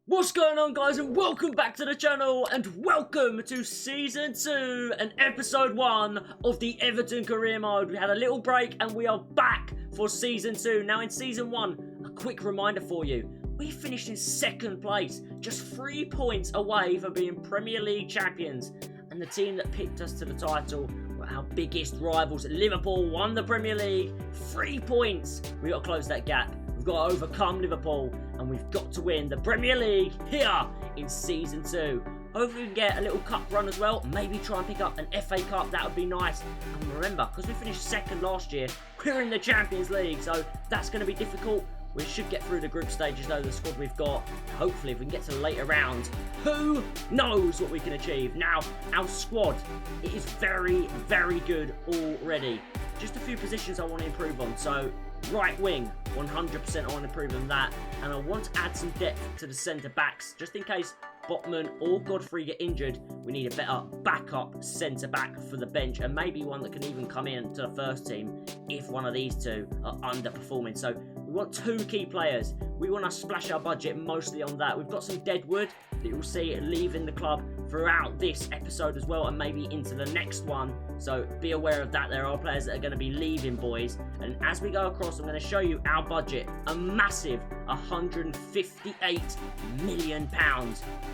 What's going on, guys, and welcome back to the channel, and welcome to Season 2 and Episode 1 of the Everton Career Mode. We had a little break, and we are back for Season 2. Now, in Season 1, a quick reminder for you. We finished in second place, just 3 points away from being Premier League champions. And the team that picked us to the title were our biggest rivals. Liverpool won the Premier League, 3 points. We've got to close that gap. We've got to overcome Liverpool, and we've got to win the Premier League here in Season 2. Hopefully we can get a little cup run as well. Maybe try and pick up an FA Cup. That would be nice. And remember, because we finished second last year, we're in the Champions League, so that's going to be difficult. We should get through the group stages, though, the squad we've got. Hopefully, if we can get to the later rounds, who knows what we can achieve. Now, our squad, it is very, very good already. Just a few positions I want to improve on. So, right wing, 100% I want to improve on that. And I want to add some depth to the centre-backs, just in case Botman or Godfrey get injured. We need a better backup centre-back for the bench, and maybe one that can even come in to the first team if one of these two are underperforming. So we want 2 key players. We want to splash our budget mostly on that. We've got some deadwood that you'll see leaving the club throughout this episode as well, and maybe into the next one. So be aware of that. There are players that are going to be leaving, boys. And as we go across, I'm going to show you our budget. A massive £158 million.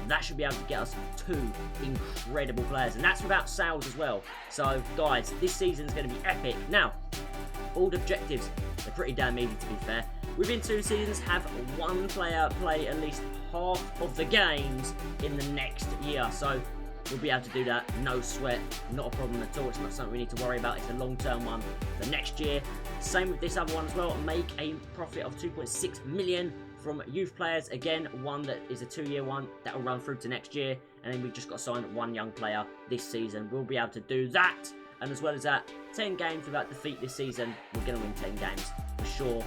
That should be able to get us 2 incredible players. And that's without sales as well. So, guys, this season's going to be epic. Now, board objectives, they're pretty damn easy to be fair. Within 2 seasons, have 1 player play at least half of the games in the next year. So, we'll be able to do that, no sweat, not a problem at all. It's not something we need to worry about. It's a long-term one for next year. Same with this other one as well. Make a profit of 2.6 million from youth players. Again, one that is a 2-year one that will run through to next year. And then we've just got to sign 1 young player this season. We'll be able to do that. And as well as that, 10 games without defeat this season. We're going to win 10 games for sure.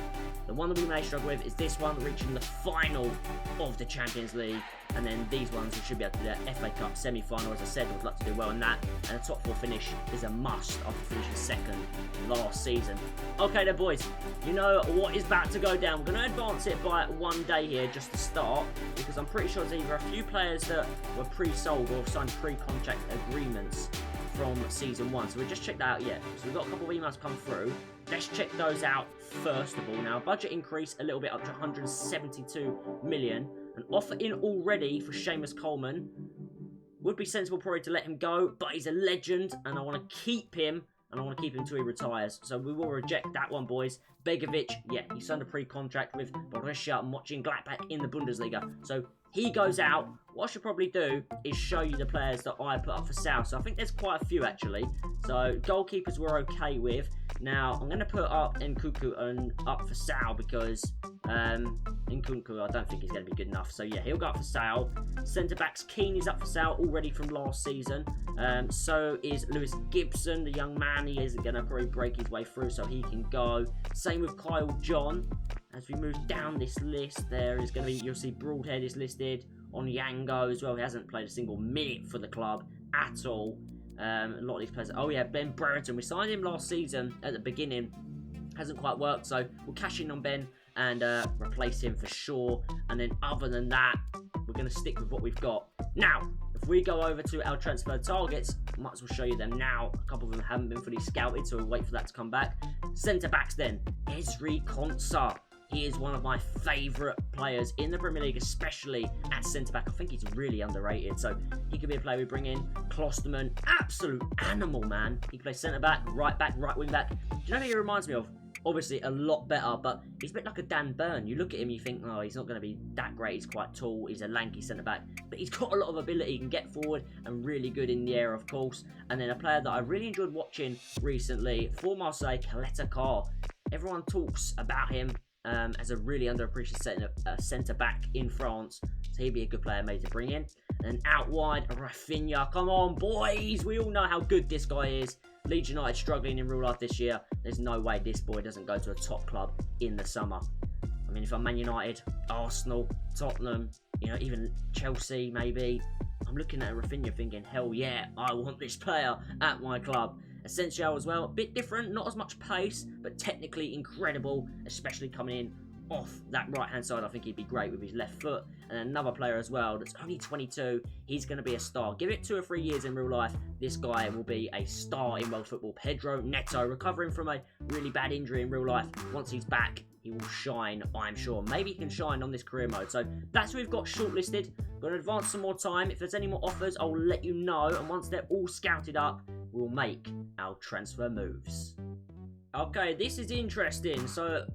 The one that we may struggle with is this one, reaching the final of the Champions League. And then these ones, we should be able to do that FA Cup semi-final. As I said, we'd like to do well in that. And a top 4 finish is a must after finishing second last season. Okay then, boys, you know what is about to go down. We're going to advance it by 1 day here just to start, because I'm pretty sure there's either a few players that were pre-sold or signed pre-contract agreements from Season 1. So we'll just check that out yet. So we've got a couple of emails come through. Let's check those out first of all. Now, budget increase a little bit up to 172 million. An offer in already for Seamus Coleman. Would be sensible probably to let him go, but he's a legend and I want to keep him, and I want to keep him until he retires. So we will reject that one, boys. Begovic, yeah, he signed a pre-contract with Borussia Mönchengladbach in the Bundesliga. So he goes out. What I should probably do is show you the players that I put up for sale. So I think there's quite a few actually. So goalkeepers we're okay with. Now I'm going to put up Nkunku and up for sale because Nkunku I don't think he's going to be good enough. So yeah, he'll go up for sale. Centre backs, Keane is up for sale already from last season. So is Lewis Gibson, the young man. He isn't going to probably break his way through, so he can go. Same with Kyle John. As we move down this list, there is going to be, you'll see Broadhead is listed. Onyango as well. He hasn't played a single minute for the club at all. A lot of these players. Oh yeah, Ben Brereton. We signed him last season at the beginning. Hasn't quite worked, so we'll cash in on Ben and replace him for sure. And then other than that, we're going to stick with what we've got. Now, if we go over to our transfer targets, I might as well show you them now. A couple of them haven't been fully scouted, so we'll wait for that to come back. Centre backs then. Ezri Konsa. He is one of my favourite players in the Premier League, especially at centre-back. I think he's really underrated, so he could be a player we bring in. Klosterman, absolute animal, man. He can play centre-back, right wing-back. Do you know who he reminds me of? Obviously, a lot better, but he's a bit like a Dan Burn. You look at him, you think, oh, he's not going to be that great. He's quite tall. He's a lanky centre-back, but he's got a lot of ability. He can get forward and really good in the air, of course. And then a player that I really enjoyed watching recently, for Marseille, Kaleta Carr. Everyone talks about him as a really underappreciated centre-back in France. So he'd be a good player maybe to bring in. And out wide, Rafinha. Come on, boys. We all know how good this guy is. Leeds United struggling in real life this year. There's no way this boy doesn't go to a top club in the summer. I mean, if I'm Man United, Arsenal, Tottenham, you know, even Chelsea maybe, I'm looking at Rafinha thinking, hell yeah, I want this player at my club. Essential as well, a bit different, not as much pace, but technically incredible, especially coming in off that right-hand side. I think he'd be great with his left foot. And another player as well that's only 22. He's going to be a star. Give it 2 or 3 years in real life. This guy will be a star in world football. Pedro Neto, recovering from a really bad injury in real life. Once he's back, he will shine, I'm sure. Maybe he can shine on this career mode. So that's what we've got shortlisted. Going to advance some more time. If there's any more offers, I'll let you know. And once they're all scouted up, we'll make our transfer moves. Okay, this is interesting. So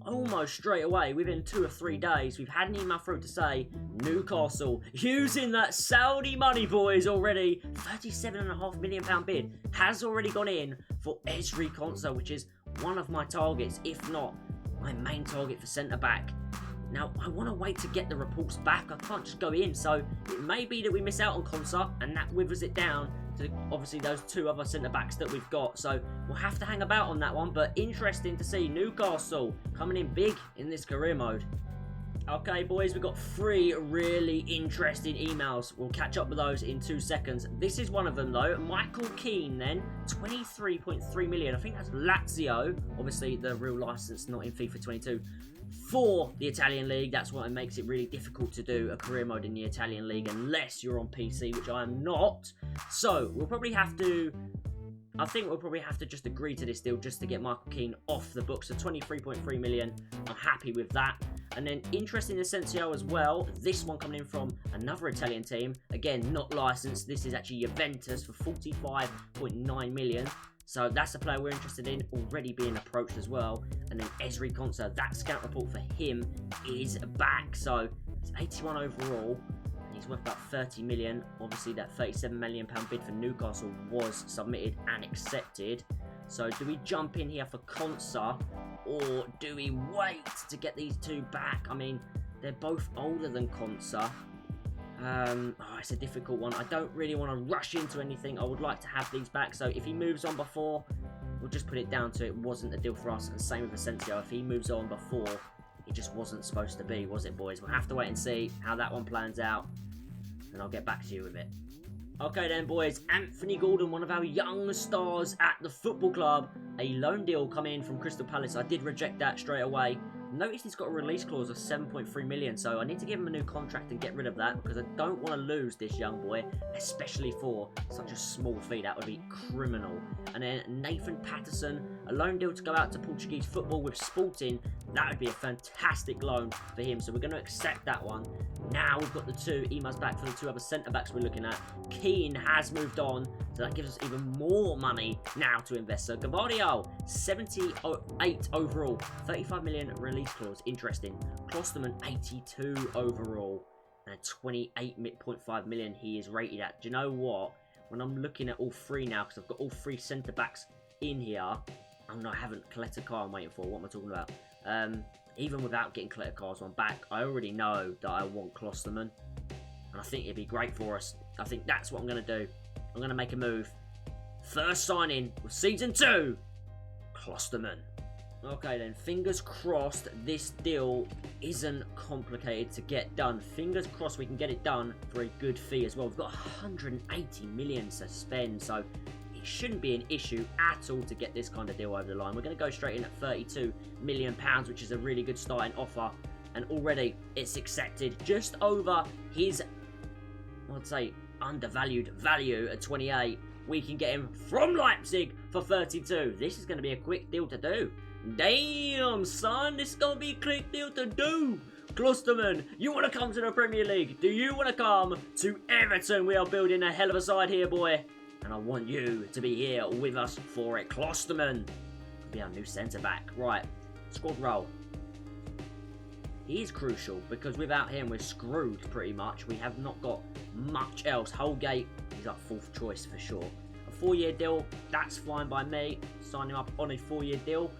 almost straight away, within 2 or 3 days, we've had an email through to say Newcastle, using that Saudi money, boys, already. £37.5 million bid has already gone in for Ezri Konsa, which is one of my targets, if not my main target for centre-back. Now, I want to wait to get the reports back. I can't just go in, so it may be that we miss out on Konsa, and that withers it down to obviously those 2 other centre-backs that we've got. So we'll have to hang about on that one, but interesting to see Newcastle coming in big in this career mode. Okay, boys, we've got 3 really interesting emails. We'll catch up with those in 2 seconds. This is one of them, though. Michael Keane, then, 23.3 million. I think that's Lazio. Obviously, the real license, not in FIFA 22. For the Italian League. That's why it makes it really difficult to do a career mode in the Italian League unless you're on PC, which I am not. So, we'll probably have to... I think we'll probably have to just agree to this deal just to get Michael Keane off the books. So 23.3 million. I'm happy with that. And then interesting Asensio as well. This one coming in from another Italian team. Again, not licensed. This is actually Juventus for 45.9 million. So that's a player we're interested in, already being approached as well. And then Ezri Konsa, that scout report for him is back. So it's 81 overall. He's worth about 30 million. Obviously, that 37 million pound bid for Newcastle was submitted and accepted. So do we jump in here for Konsa, or do we wait to get these 2 back? I mean, they're both older than Konsa. It's a difficult one. I don't really want to rush into anything. I would like to have these back. So if he moves on before, we'll just put it down to it wasn't a deal for us. And same with Asensio. If he moves on before, it just wasn't supposed to be, was it, boys? We'll have to wait and see how that one plans out. And I'll get back to you with it. Okay then, boys. Anthony Gordon, one of our young stars at the football club. A loan deal coming in from Crystal Palace. I did reject that straight away. Notice he's got a release clause of 7.3 million, so I need to give him a new contract and get rid of that because I don't want to lose this young boy, especially for such a small fee. That would be criminal. And then Nathan Patterson, a loan deal to go out to Portuguese football with Sporting. That would be a fantastic loan for him, so we're going to accept that one. Now we've got the 2 emails back for the 2 other centre-backs we're looking at. Keane has moved on, so that gives us even more money now to invest. So Gavardio, 78 overall, 35 million release clause. Interesting. Klosterman, 82 overall, and 28.5 million he is rated at. Do you know what? When I'm looking at all 3 now, because I've got all 3 centre-backs in here, I haven't collected a car I'm waiting for. What am I talking about? Even without getting collected cars one back, I already know that I want Klosterman. And I think it'd be great for us. I think that's what I'm going to do. I'm going to make a move. First signing with Season 2, Klosterman. Okay then, fingers crossed this deal isn't complicated to get done. Fingers crossed we can get it done for a good fee as well. We've got 180 million to spend, so it shouldn't be an issue at all to get this kind of deal over the line. We're going to go straight in at £32 million, which is a really good starting offer. And already it's accepted just over his, I'd say, undervalued value at 28. We can get him from Leipzig for 32. This is going to be a quick deal to do. Damn, son, this is going to be a quick deal to do. Klosterman, you want to come to the Premier League? Do you want to come to Everton? We are building a hell of a side here, boy. And I want you to be here with us for it. Klosterman could be our new centre-back. Right, squad roll. He is crucial because without him, we're screwed pretty much. We have not got much else. Holgate, he's up 4th choice for sure. A 4-year deal, that's fine by me. Sign him up on a 4-year deal.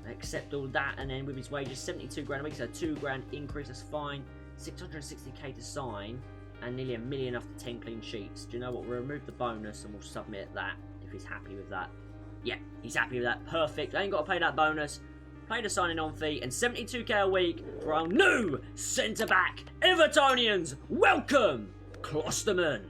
Accept all that, and then with his wages, 72 grand a week, so 2 grand increase, that's fine. 660k to sign, and nearly $1 million after 10 clean sheets. Do you know what? We'll remove the bonus and we'll submit that if he's happy with that. Yeah, he's happy with that. Perfect. I ain't got to pay that bonus. Pay the signing on fee and 72k a week for our new centre back. Evertonians, welcome Klosterman.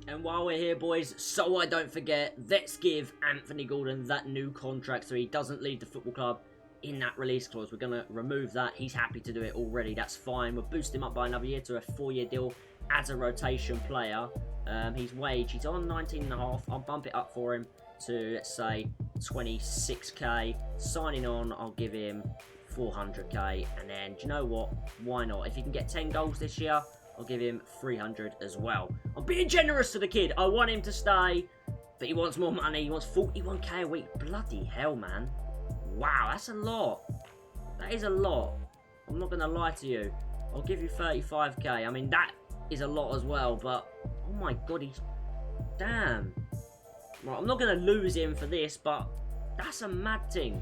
And while we're here, boys, so I don't forget, let's give Anthony Gordon that new contract so he doesn't leave the football club in that release clause. We're going to remove that. He's happy to do it already. That's fine. We'll boost him up by another year to a 4-year deal as a rotation player. His wage, he's on 19.5. I'll bump it up for him to, let's say, 26k. Signing on, I'll give him 400k. And then, do you know what? Why not? If he can get 10 goals this year, I'll give him 300 as well. I'm being generous to the kid. I want him to stay, but he wants more money. He wants 41k a week. Bloody hell, man. Wow, that's a lot. That is a lot. I'm not going to lie to you. I'll give you 35k. I mean, that is a lot as well, but oh my god, he's... Damn. Right, I'm not going to lose him for this, but that's a mad thing.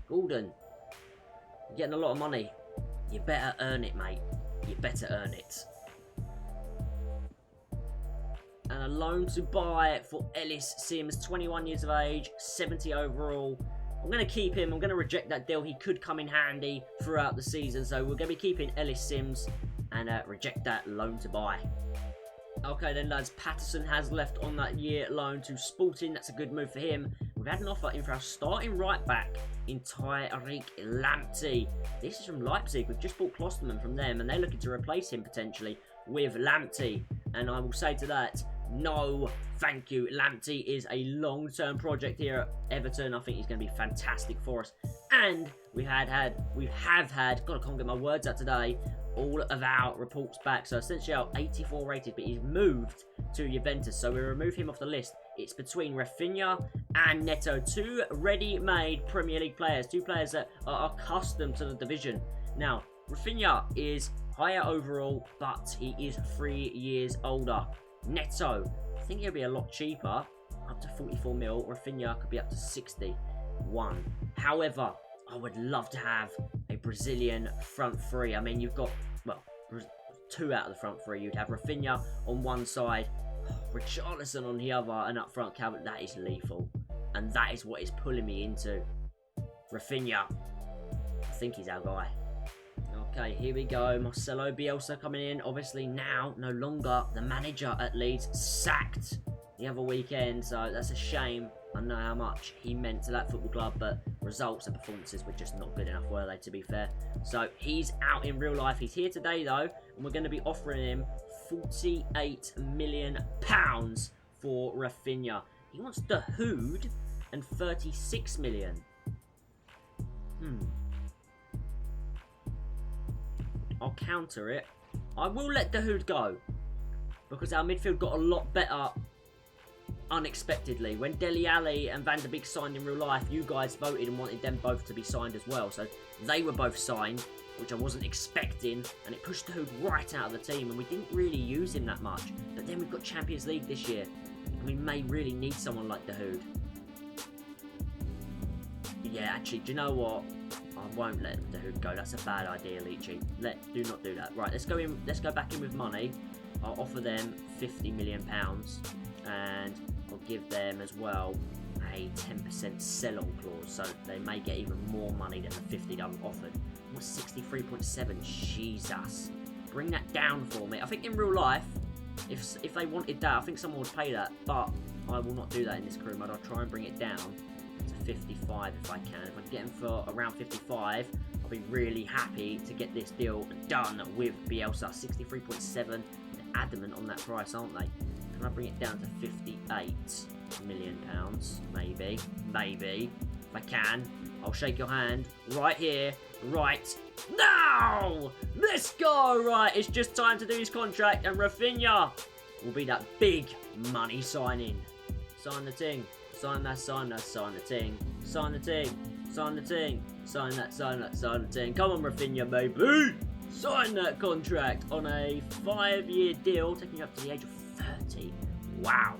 Gordon, you're getting a lot of money. You better earn it, mate. You better earn it. And a loan to buy for Ellis Sims, 21 years of age, 70 overall. I'm going to keep him. I'm going to reject that deal. He could come in handy throughout the season. So we're going to be keeping Ellis Sims and reject that loan to buy. Okay then, lads. Patterson has left on that year loan to Sporting. That's a good move for him. We've had an offer in for our starting right back in Tyreek Lamptey. This is from Leipzig. We've just bought Klosterman from them, and they're looking to replace him potentially with Lamptey. And I will say to that, no, thank you. Lamptey is a long-term project here at Everton. I think he's going to be fantastic for us. And we have had, God, I can't get my words out today, all of our reports back. So essentially our 84 rated, but he's moved to Juventus. So we remove him off the list. It's between Rafinha and Neto, two ready-made Premier League players, two players that are accustomed to the division. Now, Rafinha is higher overall, but he is 3 years older. Neto, I think he'll be a lot cheaper, up to 44 mil. Rafinha could be up to 61. However, I would love to have a Brazilian front three. I mean, you've got, well, two out of the front three. You'd have Rafinha on one side, Richarlison on the other, and up front Calvert. That is lethal, and that is what is pulling me into Rafinha. I think he's our guy. Okay, here we go. Marcelo Bielsa coming in. Obviously now, no longer the manager at Leeds. Sacked the other weekend, so that's a shame. I know how much he meant to that football club, but results and performances were just not good enough, were they, to be fair? So he's out in real life. He's here today, though, and we're going to be offering him £48 million for Rafinha. He wants the Hood and 36 million. I'll counter it. I will let the Hood go, because our midfield got a lot better unexpectedly. When Dele Alli and Van der Beek signed in real life, you guys voted and wanted them both to be signed as well. So they were both signed, which I wasn't expecting, and it pushed the Hood right out of the team, and we didn't really use him that much. But then we've got Champions League this year, and we may really need someone like the Hood. Yeah, actually, do you know what? I won't let the Hood go. That's a bad idea, Leachy. Do not do that. Right, let's go in. Let's go back in with money. I'll offer them £50 million, and I'll give them as well a 10% sell-on clause, so they may get even more money than the 50 that I've offered. What's 63.7? Jesus, bring that down for me. I think in real life, if they wanted that, I think someone would pay that, but I will not do that in this career mode. I'll try and bring it down to 55 if I can. If I can get them for around 55, I'll be really happy to get this deal done with Bielsa. 63.7, they're adamant on that price, aren't they? Can I bring it down to 58 million pounds? Maybe. If I can, I'll shake your hand right here, right now. Let's go. Right, it's just time to do his contract, and Rafinha will be that big money signing. Sign the ting. Sign that, sign that, sign the ting. Sign the ting. Sign the ting. Sign that, sign that, sign the ting. Come on, Rafinha, baby. Sign that contract on a 5-year deal, taking you up to the age of 30. Wow.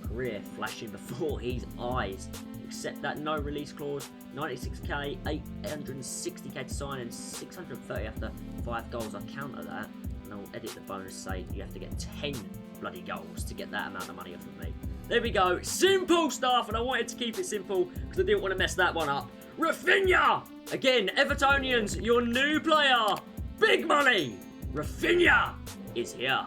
Career flashing before his eyes. Accept that no release clause. 96k, 860k to sign, and 630 after 5 goals. I counter that, and I'll edit the bonus, say you have to get 10 bloody goals to get that amount of money off of me. There we go. Simple stuff, and I wanted to keep it simple because I didn't want to mess that one up. Rafinha! Again, Evertonians, your new player. Big money. Rafinha is here.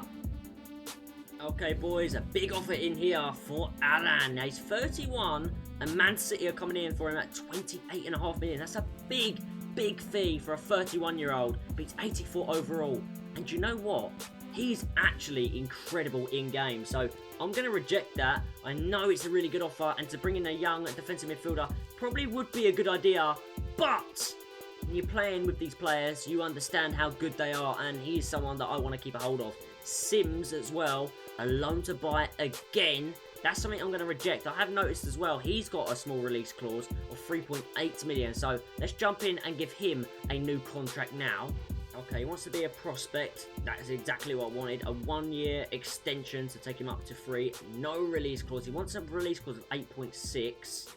Okay, boys, a big offer in here for Alan. Now, he's 31, and Man City are coming in for him at 28.5 million. That's a big fee for a 31-year-old, but he's 84 overall. And you know what? He's actually incredible in-game, so I'm going to reject that. I know it's a really good offer, and to bring in a young defensive midfielder probably would be a good idea, but when you're playing with these players, you understand how good they are, and he's someone that I want to keep a hold of. Sims as well, a loan to buy again. That's something I'm going to reject. I have noticed as well, he's got a small release clause of 3.8 million, so let's jump in and give him a new contract now. Okay, he wants to be a prospect. That is exactly what I wanted. A 1-year extension to take him up to 3. No release clause. He wants a release clause of 8.6.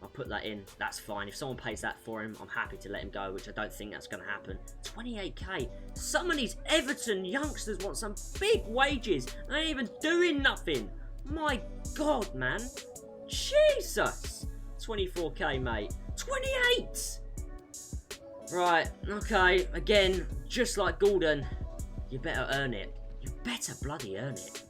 I'll put that in. That's fine. If someone pays that for him, I'm happy to let him go, which I don't think that's going to happen. 28k. Some of these Everton youngsters want some big wages. They ain't even doing nothing. My God, man. Jesus. 24k, mate. 28! Right, okay, again, just like Gordon, you better earn it. You better bloody earn it.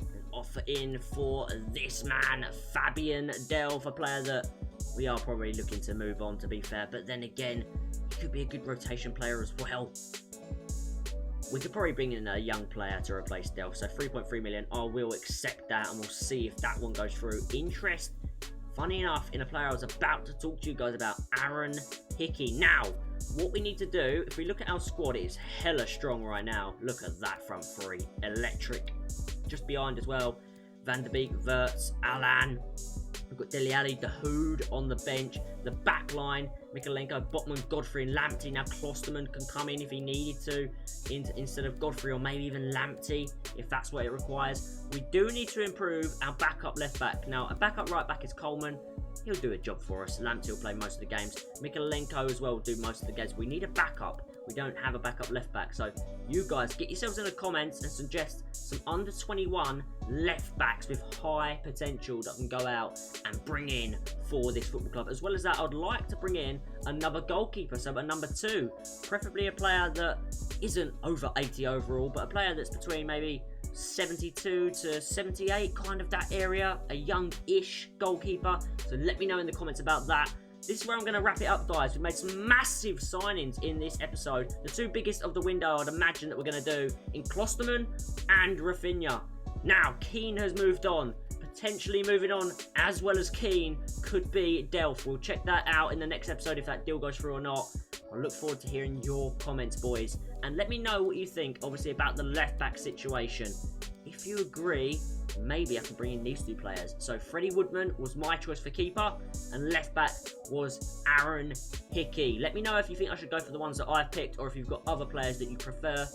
An offer in for this man, Fabian Delph, a player that we are probably looking to move on, to be fair. But then again, he could be a good rotation player as well. We could probably bring in a young player to replace Delph. So 3.3 million, I will accept that, and we'll see if that one goes through. Interest, funny enough, in a player I was about to talk to you guys about, Aaron Hickey. Now, what we need to do, if we look at our squad, it is hella strong right now. Look at that front three. Electric. Just behind as well, Van der Beek, Wirtz, Alan. We've got Dele Alli, Dahoud on the bench. The back line, Mikalenko, Botman, Godfrey and Lamptey. Now Klosterman can come in if he needed to, instead of Godfrey, or maybe even Lamptey, if that's what it requires. We do need to improve our backup left back. Now, a backup right back is Coleman. He'll do a job for us. Lamptey will play most of the games. Mikalenko as well will do most of the games. We need a backup. We don't have a backup left back. So you guys, get yourselves in the comments and suggest some under 21 left backs with high potential that can go out and bring in for this football club. As well as that, I'd like to bring in another goalkeeper, so a number 2. Preferably a player that isn't over 80 overall, but a player that's between maybe 72 to 78, kind of that area. A young-ish goalkeeper. So let me know in the comments about that. This is where I'm going to wrap it up, guys. We've made some massive signings in this episode. The 2 biggest of the window, I'd imagine, that we're going to do in Klosterman and Rafinha. Now, Keane has moved on. Potentially moving on, as well as Keane, could be Delph. We'll check that out in the next episode if that deal goes through or not. I look forward to hearing your comments, boys. And let me know what you think, obviously, about the left-back situation. If you agree, maybe I can bring in these 2 players. So Freddie Woodman was my choice for keeper, and left-back was Aaron Hickey. Let me know if you think I should go for the ones that I've picked, or if you've got other players that you prefer.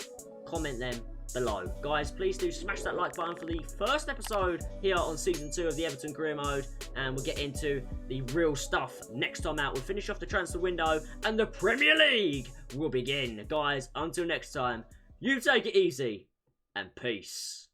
Comment them below. Guys, please do smash that like button for the first episode here on Season 2 of the Everton Career Mode, and we'll get into the real stuff next time out. We'll finish off the transfer window, and the Premier League will begin. Guys, until next time, you take it easy, and peace.